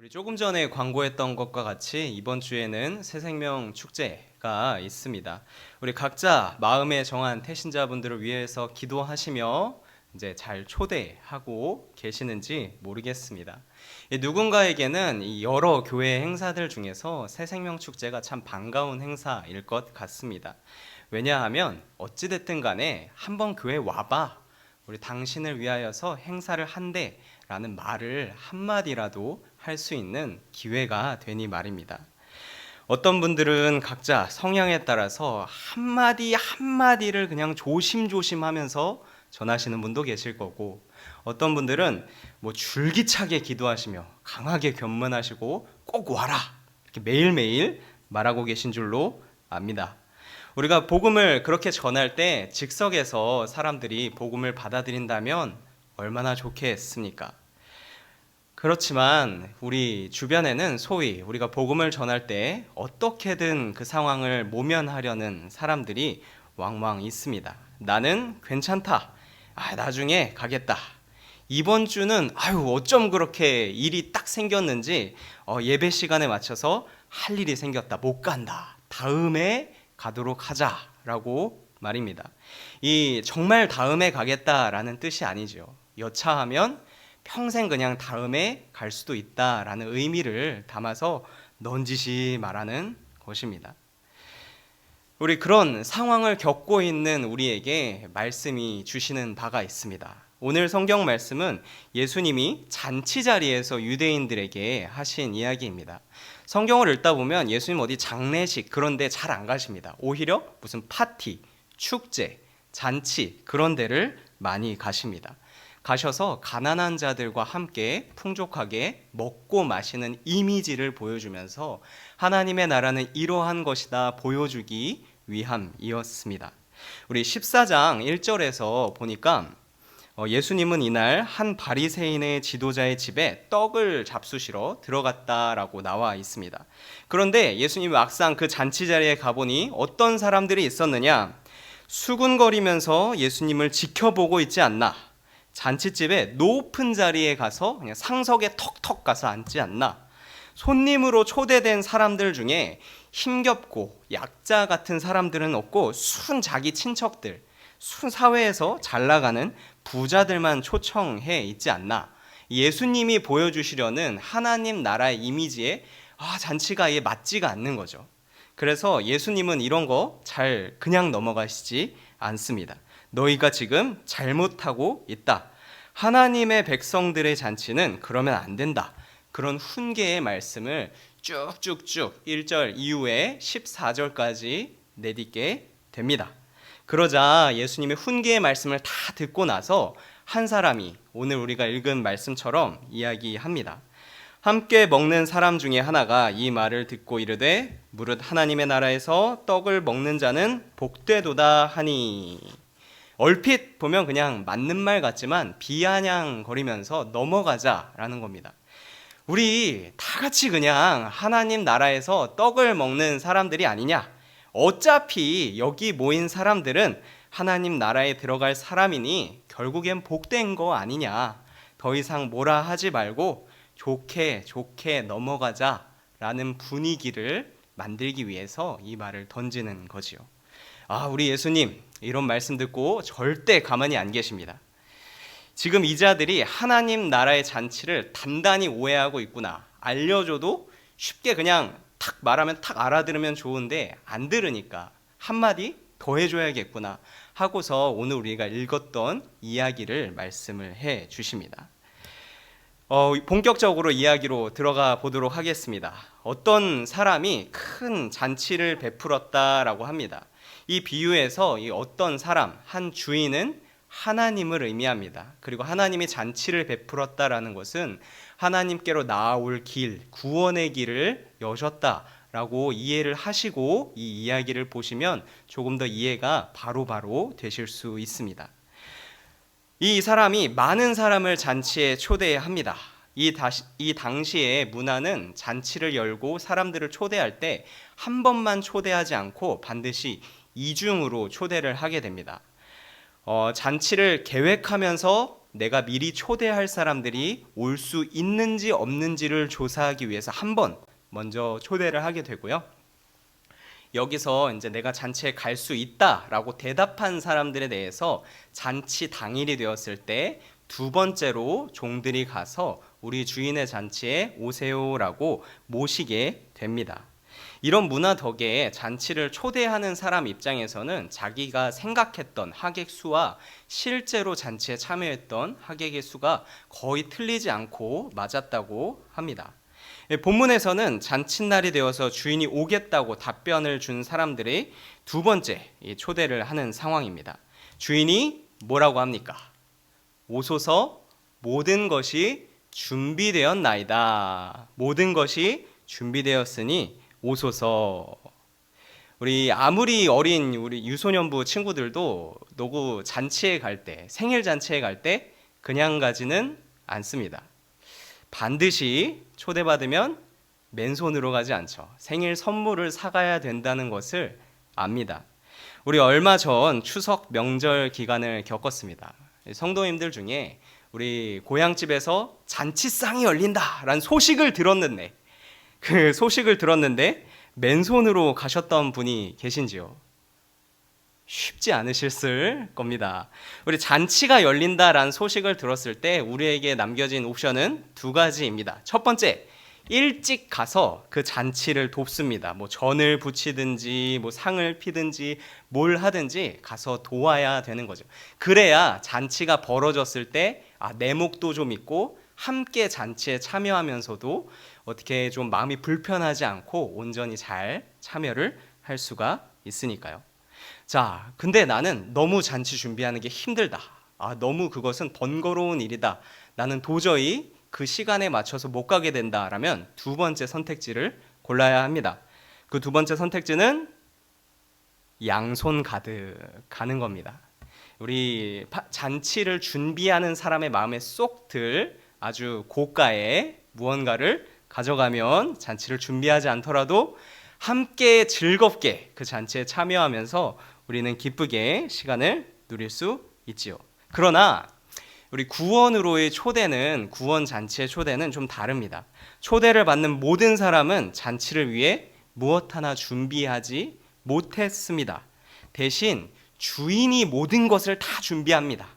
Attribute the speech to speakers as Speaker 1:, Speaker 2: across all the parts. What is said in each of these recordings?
Speaker 1: 우리 조금 전에 광고했던 것과 같이 이번 주에는 새생명 축제가 있습니다. 우리 각자 마음에 정한 태신자분들을 위해서 기도하시며 이제 잘 초대하고 계시는지 모르겠습니다. 누군가에게는 이 여러 교회 행사들 중에서 새생명 축제가 참 반가운 행사일 것 같습니다. 왜냐하면 어찌됐든 간에 한번 교회 와봐. 우리 당신을 위하여서 행사를 한대 라는 말을 한마디라도 할 수 있는 기회가 되니 말입니다. 어떤 분들은 각자 성향에 따라서 한마디 한마디를 그냥 조심조심 하면서 전하시는 분도 계실 거고, 어떤 분들은 뭐 줄기차게 기도하시며 강하게 견문하시고 꼭 와라 이렇게 매일매일 말하고 계신 줄로 압니다. 우리가 복음을 그렇게 전할 때 즉석에서 사람들이 복음을 받아들인다면 얼마나 좋겠습니까? 그렇지만 우리 주변에는 소위 우리가 복음을 전할 때 어떻게든 그 상황을 모면하려는 사람들이 왕왕 있습니다. 나는 괜찮다. 나중에 가겠다. 이번 주는 어쩜 그렇게 일이 딱 생겼는지 예배 시간에 맞춰서 할 일이 생겼다. 못 간다. 다음에 가도록 하자라고 말입니다. 이 정말 다음에 가겠다라는 뜻이 아니죠. 여차하면 평생 그냥 다음에 갈 수도 있다라는 의미를 담아서 넌지시 말하는 것입니다. 우리 그런 상황을 겪고 있는 우리에게 말씀이 주시는 바가 있습니다. 오늘 성경 말씀은 예수님이 잔치 자리에서 유대인들에게 하신 이야기입니다. 성경을 읽다 보면 예수님 어디 장례식 그런 데 잘 안 가십니다. 오히려 무슨 파티, 축제, 잔치 그런 데를 많이 가십니다. 가셔서 가난한 자들과 함께 풍족하게 먹고 마시는 이미지를 보여주면서 하나님의 나라는 이러한 것이다 보여주기 위함이었습니다. 우리 14장 1절에서 보니까 예수님은 이날 한 바리새인의 지도자의 집에 떡을 잡수시러 들어갔다라고 나와 있습니다. 그런데 예수님이 막상 그 잔치 자리에 가보니 어떤 사람들이 있었느냐? 수군거리면서 예수님을 지켜보고 있지 않나? 잔치집에 높은 자리에 가서 그냥 상석에 턱턱 가서 앉지 않나? 손님으로 초대된 사람들 중에 힘겹고 약자 같은 사람들은 없고 순 자기 친척들, 순 사회에서 잘 나가는 부자들만 초청해 있지 않나? 예수님이 보여주시려는 하나님 나라의 이미지에 잔치가 아예 맞지가 않는 거죠. 그래서 예수님은 이런 거 잘 그냥 넘어가시지 않습니다. 너희가 지금 잘못하고 있다. 하나님의 백성들의 잔치는 그러면 안 된다. 그런 훈계의 말씀을 쭉쭉쭉 1절 이후에 14절까지 내딛게 됩니다. 그러자 예수님의 훈계의 말씀을 다 듣고 나서 한 사람이 오늘 우리가 읽은 말씀처럼 이야기합니다. 함께 먹는 사람 중에 하나가 이 말을 듣고 이르되 무릇 하나님의 나라에서 떡을 먹는 자는 복되도다 하니. 얼핏 보면 그냥 맞는 말 같지만 비아냥거리면서 넘어가자라는 겁니다. 우리 다 같이 그냥 하나님 나라에서 떡을 먹는 사람들이 아니냐? 어차피 여기 모인 사람들은 하나님 나라에 들어갈 사람이니 결국엔 복된 거 아니냐? 더 이상 뭐라 하지 말고 좋게 넘어가자라는 분위기를 만들기 위해서 이 말을 던지는 거지요. 우리 예수님 이런 말씀 듣고 절대 가만히 안 계십니다. 지금 이 자들이 하나님 나라의 잔치를 단단히 오해하고 있구나. 알려줘도 쉽게 그냥 탁 말하면 탁 알아들으면 좋은데 안 들으니까 한마디 더 해줘야겠구나 하고서 오늘 우리가 읽었던 이야기를 말씀을 해 주십니다. 본격적으로 이야기로 들어가 보도록 하겠습니다. 어떤 사람이 큰 잔치를 베풀었다라고 합니다. 이 비유에서 이 어떤 사람, 한 주인은 하나님을 의미합니다. 그리고 하나님이 잔치를 베풀었다라는 것은 하나님께로 나아올 길, 구원의 길을 여셨다라고 이해를 하시고 이 이야기를 보시면 조금 더 이해가 바로바로 되실 수 있습니다. 이 사람이 많은 사람을 잔치에 초대합니다. 이 당시의 문화는 잔치를 열고 사람들을 초대할 때 한 번만 초대하지 않고 반드시 이중으로 초대를 하게 됩니다. 잔치를 계획하면서 내가 미리 초대할 사람들이 올 수 있는지 없는지를 조사하기 위해서 한 번 먼저 초대를 하게 되고요. 여기서 이제 내가 잔치에 갈 수 있다라고 대답한 사람들에 대해서 잔치 당일이 되었을 때 두 번째로 종들이 가서 우리 주인의 잔치에 오세요라고 모시게 됩니다. 이런 문화 덕에 잔치를 초대하는 사람 입장에서는 자기가 생각했던 하객 수와 실제로 잔치에 참여했던 하객의 수가 거의 틀리지 않고 맞았다고 합니다. 본문에서는 잔칫날이 되어서 주인이 오겠다고 답변을 준 사람들이 두 번째 초대를 하는 상황입니다. 주인이 뭐라고 합니까? 오소서, 모든 것이 준비되었나이다. 모든 것이 준비되었으니 오소서. 우리 아무리 어린 우리 유소년부 친구들도 누구 잔치에 갈 때, 생일 잔치에 갈 때 그냥 가지는 않습니다. 반드시 초대받으면 맨손으로 가지 않죠. 생일 선물을 사가야 된다는 것을 압니다. 우리 얼마 전 추석 명절 기간을 겪었습니다. 성도님들 중에 우리 고향집에서 잔치상이 열린다라는 소식을 들었는데 그 소식을 들었는데 맨손으로 가셨던 분이 계신지요? 쉽지 않으셨을 겁니다. 우리 잔치가 열린다라는 소식을 들었을 때 우리에게 남겨진 옵션은 두 가지입니다. 첫 번째, 일찍 가서 그 잔치를 돕습니다. 뭐 전을 부치든지 뭐 상을 피든지 뭘 하든지 가서 도와야 되는 거죠. 그래야 잔치가 벌어졌을 때 내 몫도 좀 있고 함께 잔치에 참여하면서도 어떻게 좀 마음이 불편하지 않고 온전히 잘 참여를 할 수가 있으니까요. 자, 근데 나는 너무 잔치 준비하는 게 힘들다. 너무 그것은 번거로운 일이다. 나는 도저히 그 시간에 맞춰서 못 가게 된다라면 두 번째 선택지를 골라야 합니다. 그 두 번째 선택지는 양손 가득 가는 겁니다. 우리 잔치를 준비하는 사람의 마음에 쏙 들 아주 고가의 무언가를 가져가면 잔치를 준비하지 않더라도 함께 즐겁게 그 잔치에 참여하면서 우리는 기쁘게 시간을 누릴 수 있지요. 그러나 우리 구원으로의 초대는, 구원 잔치의 초대는 좀 다릅니다. 초대를 받는 모든 사람은 잔치를 위해 무엇 하나 준비하지 못했습니다. 대신 주인이 모든 것을 다 준비합니다.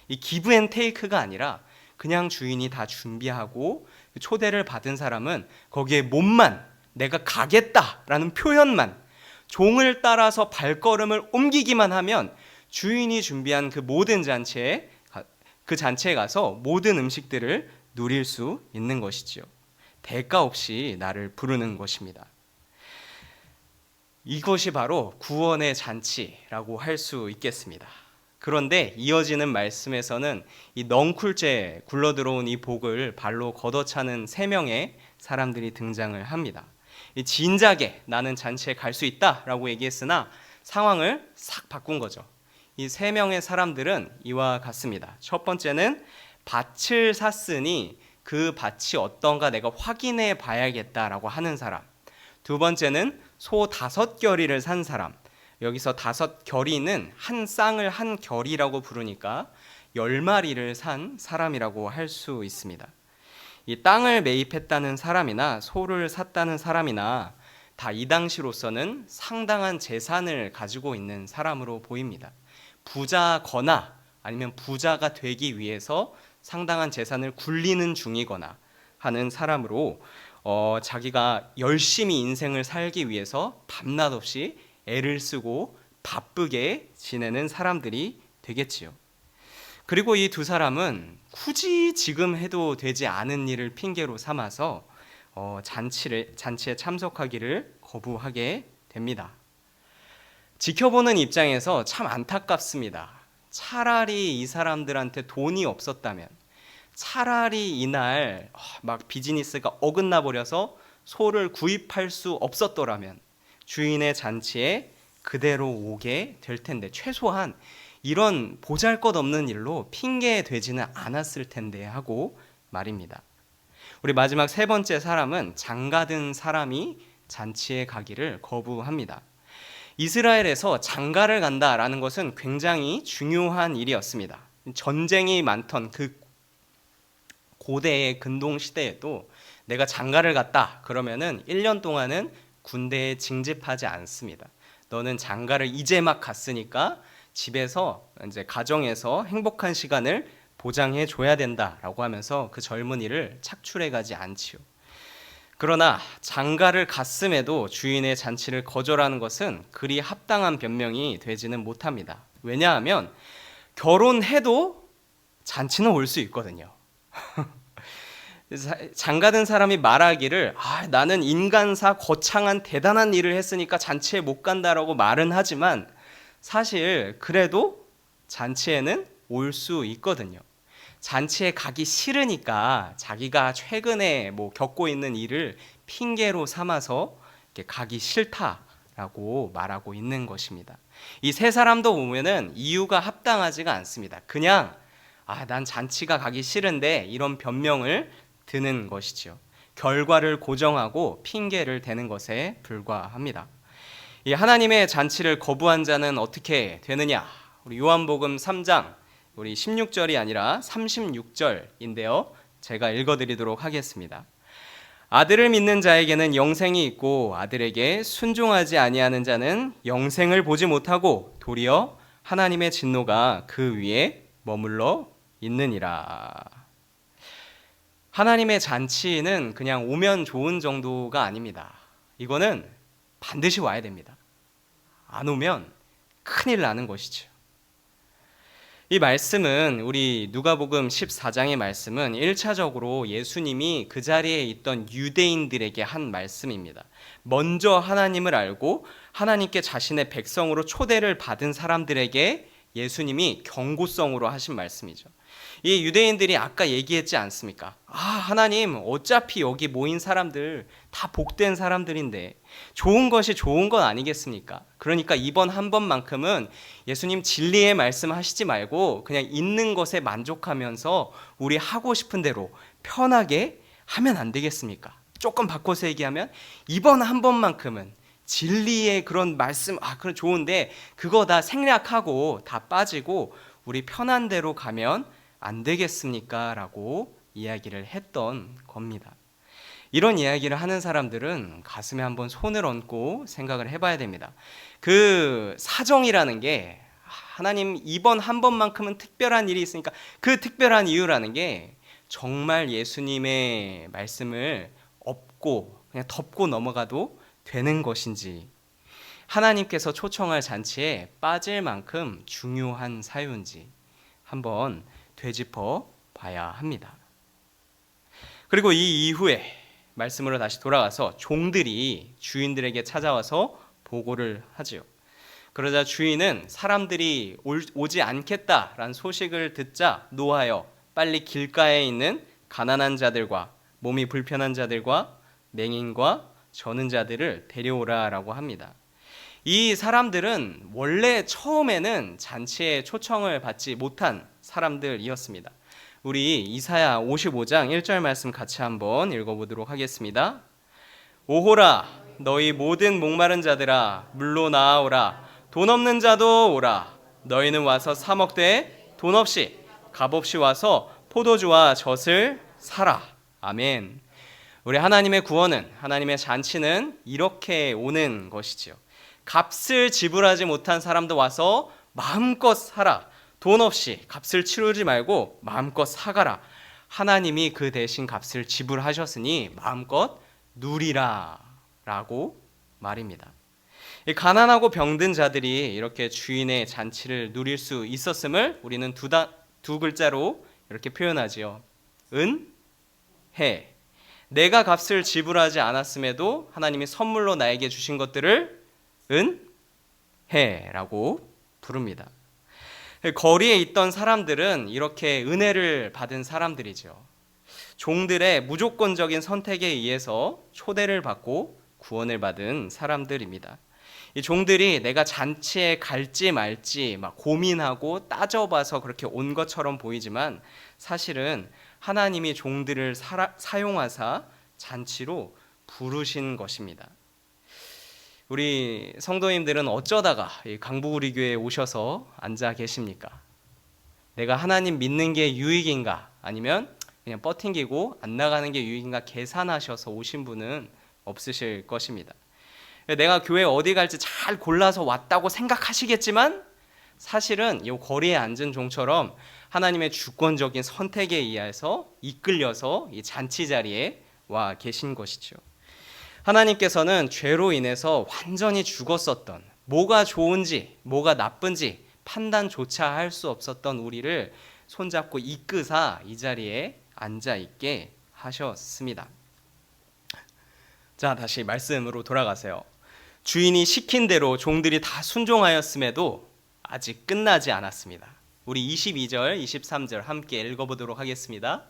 Speaker 1: 이 기브 앤 테이크가 아니라 그냥 주인이 다 준비하고 초대를 받은 사람은 거기에 몸만, 내가 가겠다라는 표현만, 종을 따라서 발걸음을 옮기기만 하면 주인이 준비한 그 모든 잔치에, 그 잔치에 가서 모든 음식들을 누릴 수 있는 것이지요. 대가 없이 나를 부르는 것입니다. 이것이 바로 구원의 잔치라고 할 수 있겠습니다. 그런데 이어지는 말씀에서는 이 넝쿨째 굴러들어온 이 복을 발로 걷어차는 세 명의 사람들이 등장을 합니다. 진작에 나는 잔치에 갈 수 있다라고 얘기했으나 상황을 싹 바꾼 거죠. 이 세 명의 사람들은 이와 같습니다. 첫 번째는 밭을 샀으니 그 밭이 어떤가 내가 확인해 봐야겠다라고 하는 사람. 두 번째는 소 5결이를 산 사람. 여기서 5결이는 한 쌍을 한 결이라고 부르니까 10마리를 산 사람이라고 할 수 있습니다. 이 땅을 매입했다는 사람이나 소를 샀다는 사람이나 다 이 당시로서는 상당한 재산을 가지고 있는 사람으로 보입니다. 부자거나 아니면 부자가 되기 위해서 상당한 재산을 굴리는 중이거나 하는 사람으로 자기가 열심히 인생을 살기 위해서 밤낮 없이 애를 쓰고 바쁘게 지내는 사람들이 되겠지요. 그리고 이 두 사람은 굳이 지금 해도 되지 않은 일을 핑계로 삼아서 잔치에 참석하기를 거부하게 됩니다. 지켜보는 입장에서 참 안타깝습니다. 차라리 이 사람들한테 돈이 없었다면, 차라리 이날 막 비즈니스가 어긋나 버려서 소를 구입할 수 없었더라면 주인의 잔치에 그대로 오게 될 텐데, 최소한 이런 보잘것없는 일로 핑계 되지는 않았을 텐데 하고 말입니다. 우리 마지막 세 번째 사람은 장가든 사람이 잔치에 가기를 거부합니다. 이스라엘에서 장가를 간다라는 것은 굉장히 중요한 일이었습니다. 전쟁이 많던 그 고대의 근동 시대에도 내가 장가를 갔다 그러면은 1년 동안은 군대에 징집하지 않습니다. 너는 장가를 이제 막 갔으니까 집에서 이제 가정에서 행복한 시간을 보장해 줘야 된다라고 하면서 그 젊은이를 착출해 가지 않지요. 그러나 장가를 갔음에도 주인의 잔치를 거절하는 것은 그리 합당한 변명이 되지는 못합니다. 왜냐하면 결혼해도 잔치는 올 수 있거든요. 장가든 사람이 말하기를 나는 인간사 거창한 대단한 일을 했으니까 잔치에 못 간다라고 말은 하지만 사실 그래도 잔치에는 올 수 있거든요. 잔치에 가기 싫으니까 자기가 최근에 겪고 있는 일을 핑계로 삼아서 가기 싫다라고 말하고 있는 것입니다. 이 세 사람도 보면은 이유가 합당하지가 않습니다. 그냥 난 잔치가 가기 싫은데 이런 변명을 드는 것이지요. 결과를 고정하고 핑계를 대는 것에 불과합니다. 이 하나님의 잔치를 거부한 자는 어떻게 되느냐? 우리 요한복음 3장 우리 16절이 아니라 36절인데요. 제가 읽어드리도록 하겠습니다. 아들을 믿는 자에게는 영생이 있고 아들에게 순종하지 아니하는 자는 영생을 보지 못하고 도리어 하나님의 진노가 그 위에 머물러 있느니라. 하나님의 잔치는 그냥 오면 좋은 정도가 아닙니다. 이거는 반드시 와야 됩니다. 안 오면 큰일 나는 것이죠. 이 말씀은 우리 누가복음 14장의 말씀은 1차적으로 예수님이 그 자리에 있던 유대인들에게 한 말씀입니다. 먼저 하나님을 알고 하나님께 자신의 백성으로 초대를 받은 사람들에게 예수님이 경고성으로 하신 말씀이죠. 이 유대인들이 아까 얘기했지 않습니까? 하나님, 어차피 여기 모인 사람들 다 복된 사람들인데 좋은 것이 좋은 건 아니겠습니까? 그러니까 이번 한 번만큼은 예수님 진리의 말씀 하시지 말고 그냥 있는 것에 만족하면서 우리 하고 싶은 대로 편하게 하면 안 되겠습니까? 조금 바꿔서 얘기하면 이번 한 번만큼은 진리의 그런 말씀, 그건 좋은데 그거 다 생략하고 다 빠지고 우리 편한 대로 가면 안 되겠습니까? 라고 이야기를 했던 겁니다. 이런 이야기를 하는 사람들은 가슴에 한번 손을 얹고 생각을 해봐야 됩니다. 그 사정이라는 게 하나님 이번 한 번만큼은 특별한 일이 있으니까 그 특별한 이유라는 게 정말 예수님의 말씀을 엎고 그냥 덮고 넘어가도 되는 것인지, 하나님께서 초청할 잔치에 빠질 만큼 중요한 사유인지 한번 되짚어 봐야 합니다. 그리고 이 이후에 말씀으로 다시 돌아가서 종들이 주인들에게 찾아와서 보고를 하지요. 그러자 주인은 사람들이 오지 않겠다라는 소식을 듣자 노하여 빨리 길가에 있는 가난한 자들과 몸이 불편한 자들과 맹인과 저는 자들을 데려오라라고 합니다. 이 사람들은 원래 처음에는 잔치에 초청을 받지 못한 사람들이었습니다. 우리 이사야 55장 1절 말씀 같이 한번 읽어보도록 하겠습니다. 오호라 너희 모든 목마른 자들아 물로 나아오라. 돈 없는 자도 오라. 너희는 와서 사 먹되 돈 없이 값없이 와서 포도주와 젖을 사라. 아멘. 우리 하나님의 구원은, 하나님의 잔치는 이렇게 오는 것이지요. 값을 지불하지 못한 사람도 와서 마음껏 사라. 돈 없이 값을 치르지 말고 마음껏 사가라. 하나님이 그 대신 값을 지불하셨으니 마음껏 누리라 라고 말입니다. 가난하고 병든 자들이 이렇게 주인의 잔치를 누릴 수 있었음을 우리는 두 글자로 이렇게 표현하지요. 해. 내가 값을 지불하지 않았음에도 하나님이 선물로 나에게 주신 것들을 은혜라고 부릅니다. 거리에 있던 사람들은 이렇게 은혜를 받은 사람들이죠. 종들의 무조건적인 선택에 의해서 초대를 받고 구원을 받은 사람들입니다. 이 종들이 내가 잔치에 갈지 말지 막 고민하고 따져봐서 그렇게 온 것처럼 보이지만 사실은 하나님이 종들을 사용하사 잔치로 부르신 것입니다. 우리 성도님들은 어쩌다가 강부구리 교회에 오셔서 앉아 계십니까? 내가 하나님 믿는 게 유익인가 아니면 그냥 버팅기고 안 나가는 게 유익인가 계산하셔서 오신 분은 없으실 것입니다. 내가 교회 어디 갈지 잘 골라서 왔다고 생각하시겠지만 사실은 이 거리에 앉은 종처럼 하나님의 주권적인 선택에 의해서 이끌려서 이 잔치 자리에 와 계신 것이죠. 하나님께서는 죄로 인해서 완전히 죽었었던, 뭐가 좋은지 뭐가 나쁜지 판단조차 할 수 없었던 우리를 손잡고 이끄사 이 자리에 앉아 있게 하셨습니다. 자, 다시 말씀으로 돌아가세요. 주인이 시킨 대로 종들이 다 순종하였음에도 아직 끝나지 않았습니다. 우리 22절, 23절 함께 읽어보도록 하겠습니다.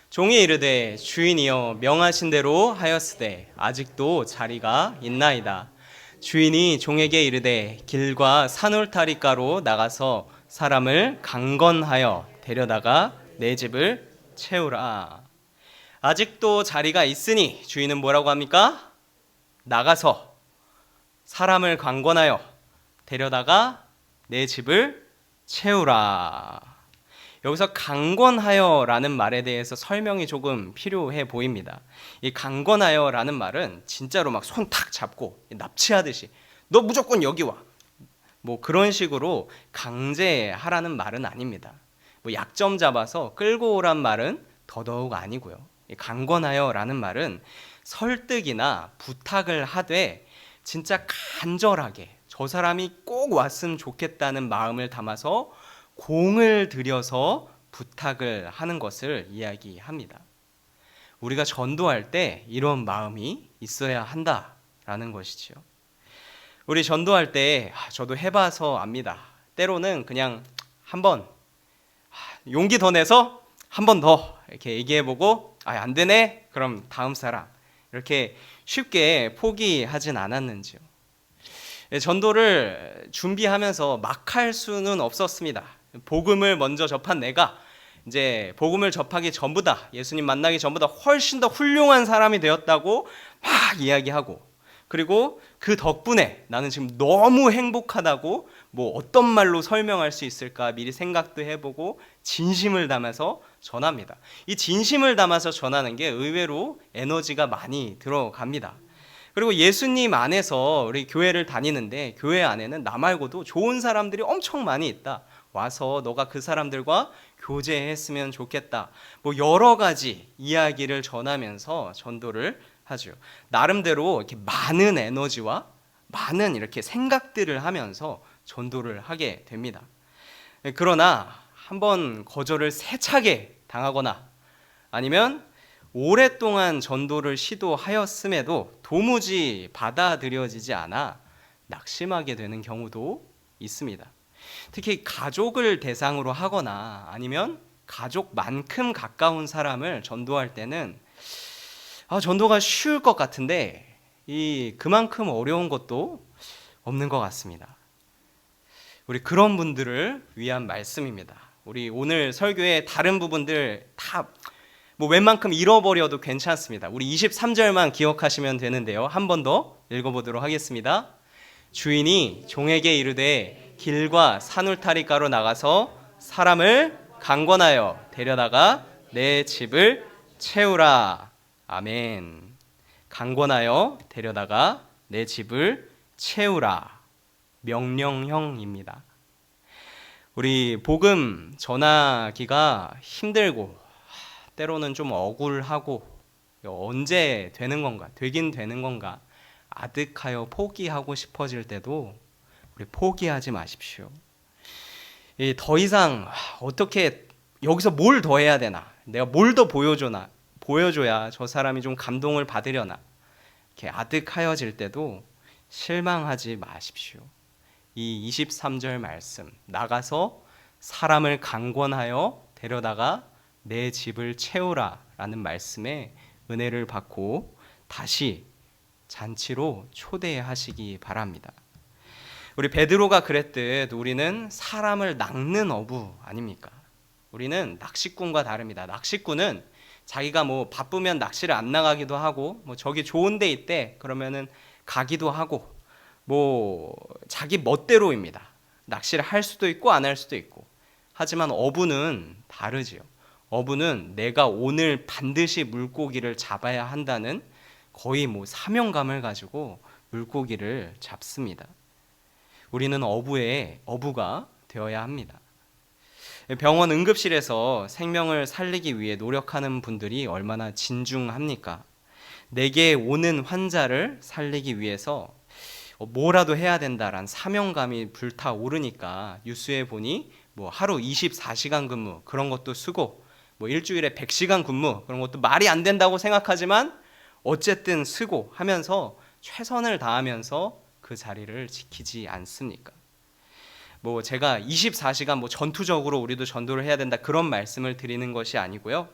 Speaker 1: 종이 이르되 주인이여 명하신 대로 하였으되 아직도 자리가 있나이다. 주인이 종에게 이르되 길과 산울타리가로 나가서 사람을 강건하여 데려다가 내 집을 채우라. 아직도 자리가 있으니 주인은 뭐라고 합니까? 나가서 사람을 강건하여 데려다가 내 집을 채우라. 여기서 강건하여라는 말에 대해서 설명이 조금 필요해 보입니다. 이 강건하여라는 말은 진짜로 막 손 탁 잡고 납치하듯이 너 무조건 여기 와. 뭐 그런 식으로 강제하라는 말은 아닙니다. 뭐 약점 잡아서 끌고 오란 말은 더더욱 아니고요. 이 강건하여라는 말은 설득이나 부탁을 하되 진짜 간절하게 저 사람이 꼭 왔으면 좋겠다는 마음을 담아서 공을 들여서 부탁을 하는 것을 이야기합니다. 우리가 전도할 때 이런 마음이 있어야 한다라는 것이죠. 우리 전도할 때 저도 해봐서 압니다. 때로는 그냥 한번 용기 더 내서 한 번 더 이렇게 얘기해보고 안 되네? 그럼 다음 사람 이렇게 쉽게 포기하진 않았는지요. 전도를 준비하면서 막 할 수는 없었습니다. 복음을 먼저 접한 내가 이제 복음을 접하기 전보다 예수님 만나기 전보다 훨씬 더 훌륭한 사람이 되었다고 막 이야기하고 그리고 그 덕분에 나는 지금 너무 행복하다고 뭐 어떤 말로 설명할 수 있을까 미리 생각도 해보고 진심을 담아서 전합니다. 이 진심을 담아서 전하는 게 의외로 에너지가 많이 들어갑니다. 그리고 예수님 안에서 우리 교회를 다니는데 교회 안에는 나 말고도 좋은 사람들이 엄청 많이 있다. 와서 너가 그 사람들과 교제했으면 좋겠다. 뭐 여러 가지 이야기를 전하면서 전도를 하죠. 나름대로 이렇게 많은 에너지와 많은 이렇게 생각들을 하면서 전도를 하게 됩니다. 그러나 한번 거절을 세차게 당하거나 아니면 오랫동안 전도를 시도하였음에도 도무지 받아들여지지 않아 낙심하게 되는 경우도 있습니다. 특히 가족을 대상으로 하거나 아니면 가족만큼 가까운 사람을 전도할 때는 전도가 쉬울 것 같은데 그만큼 어려운 것도 없는 것 같습니다. 우리 그런 분들을 위한 말씀입니다. 우리 오늘 설교의 다른 부분들 다 뭐 웬만큼 잃어버려도 괜찮습니다. 우리 23절만 기억하시면 되는데요. 한 번 더 읽어보도록 하겠습니다. 주인이 종에게 이르되 길과 산울타리가로 나가서 사람을 강권하여 데려다가 내 집을 채우라. 아멘. 강권하여 데려다가 내 집을 채우라. 명령형입니다. 우리 복음 전하기가 힘들고 때로는 좀 억울하고 언제 되는 건가, 되긴 되는 건가 아득하여 포기하고 싶어질 때도 우리 포기하지 마십시오. 더 이상 어떻게 여기서 뭘 더 해야 되나, 내가 뭘 더 보여줘야 저 사람이 좀 감동을 받으려나 이렇게 아득하여질 때도 실망하지 마십시오. 이 23절 말씀, 나가서 사람을 강권하여 데려다가 내 집을 채우라 라는 말씀에 은혜를 받고 다시 잔치로 초대하시기 바랍니다. 우리 베드로가 그랬듯 우리는 사람을 낚는 어부 아닙니까? 우리는 낚시꾼과 다릅니다. 낚시꾼은 자기가 뭐 바쁘면 낚시를 안 나가기도 하고 뭐 저기 좋은 데 있대 그러면은 가기도 하고 뭐 자기 멋대로입니다. 낚시를 할 수도 있고 안 할 수도 있고 하지만 어부는 다르지요. 어부는 내가 오늘 반드시 물고기를 잡아야 한다는 거의 사명감을 가지고 물고기를 잡습니다. 우리는 어부가 되어야 합니다. 병원 응급실에서 생명을 살리기 위해 노력하는 분들이 얼마나 진중합니까? 내게 오는 환자를 살리기 위해서 뭐라도 해야 된다라는 사명감이 불타오르니까 뉴스에 보니 하루 24시간 근무 그런 것도 쓰고 일주일에 100시간 근무 그런 것도 말이 안 된다고 생각하지만 어쨌든 쓰고 하면서 최선을 다하면서 그 자리를 지키지 않습니까? 제가 24시간 전투적으로 우리도 전도를 해야 된다 그런 말씀을 드리는 것이 아니고요.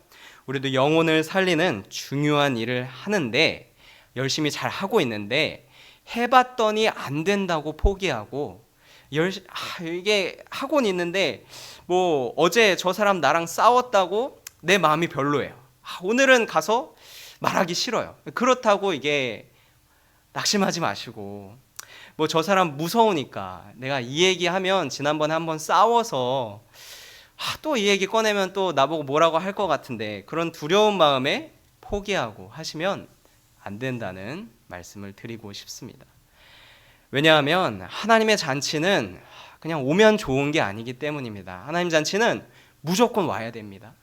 Speaker 1: 우리도 영혼을 살리는 중요한 일을 하는데 열심히 잘 하고 있는데 해봤더니 안 된다고 포기하고 이게 하고는 있는데 어제 저 사람 나랑 싸웠다고 내 마음이 별로예요. 오늘은 가서 말하기 싫어요. 그렇다고 이게 낙심하지 마시고 저 사람 무서우니까 내가 이 얘기하면 지난번에 한번 싸워서 또 이 얘기 꺼내면 또 나보고 뭐라고 할 것 같은데 그런 두려운 마음에 포기하고 하시면 안 된다는 말씀을 드리고 싶습니다. 왜냐하면 하나님의 잔치는 그냥 오면 좋은 게 아니기 때문입니다. 하나님 잔치는 무조건 와야 됩니다.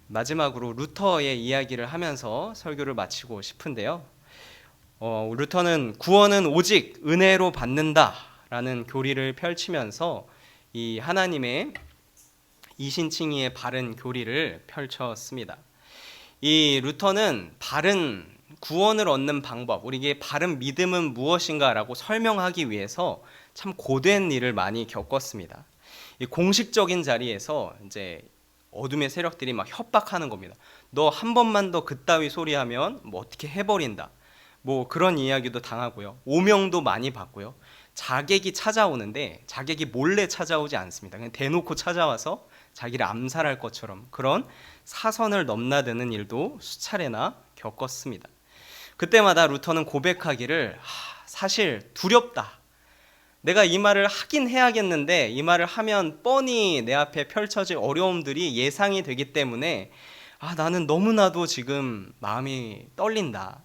Speaker 1: 마지막으로 루터의 이야기를 하면서 설교를 마치고 싶은데요. 루터는 구원은 오직 은혜로 받는다라는 교리를 펼치면서 이 하나님의 이신칭의의 바른 교리를 펼쳤습니다. 이 루터는 바른 구원을 얻는 방법, 우리에게 바른 믿음은 무엇인가라고 설명하기 위해서 참 고된 일을 많이 겪었습니다. 이 공식적인 자리에서 이제 어둠의 세력들이 막 협박하는 겁니다. 너 한 번만 더 그따위 소리하면 어떻게 해버린다. 그런 이야기도 당하고요. 오명도 많이 받고요. 자객이 찾아오는데 자객이 몰래 찾아오지 않습니다. 그냥 대놓고 찾아와서 자기를 암살할 것처럼 그런 사선을 넘나드는 일도 수차례나 겪었습니다. 그때마다 루터는 고백하기를 사실 두렵다. 내가 이 말을 하긴 해야겠는데 이 말을 하면 뻔히 내 앞에 펼쳐질 어려움들이 예상이 되기 때문에 나는 너무나도 지금 마음이 떨린다.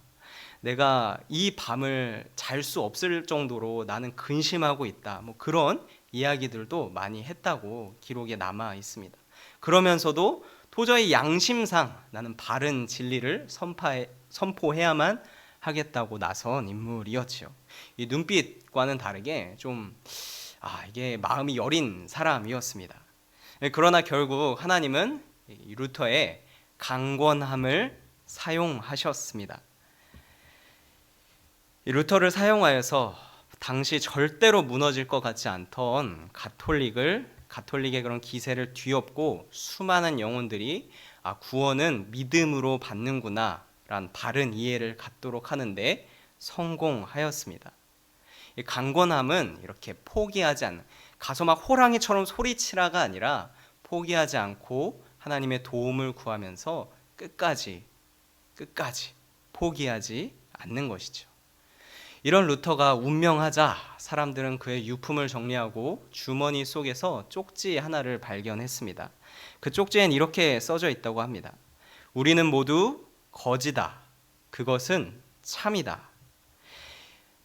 Speaker 1: 내가 이 밤을 잘 수 없을 정도로 나는 근심하고 있다. 그런 이야기들도 많이 했다고 기록에 남아 있습니다. 그러면서도 도저히 양심상 나는 바른 진리를 선포해야만 하겠다고 나선 인물이었죠. 이 눈빛과는 다르게 좀 이게 마음이 여린 사람이었습니다. 그러나 결국 하나님은 루터의 강권함을 사용하셨습니다. 이 루터를 사용하여서 당시 절대로 무너질 것 같지 않던 가톨릭의 그런 기세를 뒤엎고 수많은 영혼들이 구원은 믿음으로 받는구나 라는 바른 이해를 갖도록 하는데 성공하였습니다. 이 강권함은 이렇게 포기하지 않는, 가서 막 호랑이처럼 소리치라가 아니라 포기하지 않고 하나님의 도움을 구하면서 끝까지 포기하지 않는 것이죠. 이런 루터가 운명하자 사람들은 그의 유품을 정리하고 주머니 속에서 쪽지 하나를 발견했습니다. 그 쪽지엔 이렇게 써져 있다고 합니다. 우리는 모두 거지다. 그것은 참이다.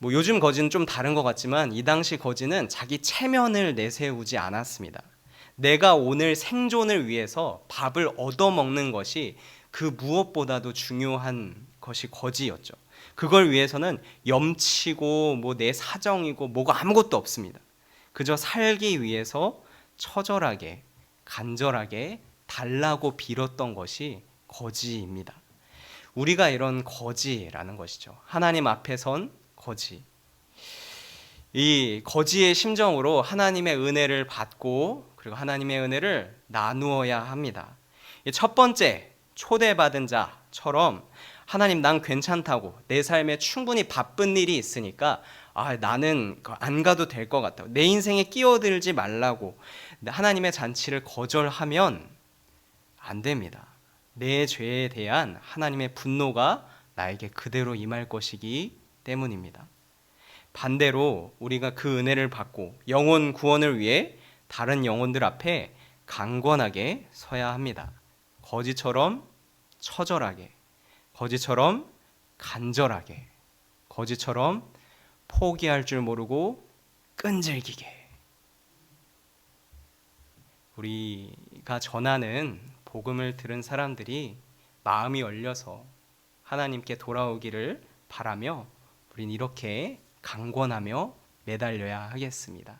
Speaker 1: 요즘 거지는 좀 다른 것 같지만 이 당시 거지는 자기 체면을 내세우지 않았습니다. 내가 오늘 생존을 위해서 밥을 얻어먹는 것이 그 무엇보다도 중요한 것이 거지였죠. 그걸 위해서는 염치고 내 사정이고 뭐가 아무것도 없습니다. 그저 살기 위해서 처절하게 간절하게 달라고 빌었던 것이 거지입니다. 우리가 이런 거지라는 것이죠. 하나님 앞에 선 거지. 이 거지의 심정으로 하나님의 은혜를 받고 그리고 하나님의 은혜를 나누어야 합니다. 첫 번째 초대받은 자처럼 하나님 난 괜찮다고 내 삶에 충분히 바쁜 일이 있으니까 나는 안 가도 될 것 같다고 내 인생에 끼어들지 말라고 하나님의 잔치를 거절하면 안 됩니다. 내 죄에 대한 하나님의 분노가 나에게 그대로 임할 것이기 때문입니다. 반대로 우리가 그 은혜를 받고 영혼 구원을 위해 다른 영혼들 앞에 강건하게 서야 합니다. 거지처럼 처절하게, 거지처럼 간절하게, 거지처럼 포기할 줄 모르고 끈질기게. 우리가 전하는 복음을 들은 사람들이 마음이 열려서 하나님께 돌아오기를 바라며 우린 이렇게 강권하며 매달려야 하겠습니다.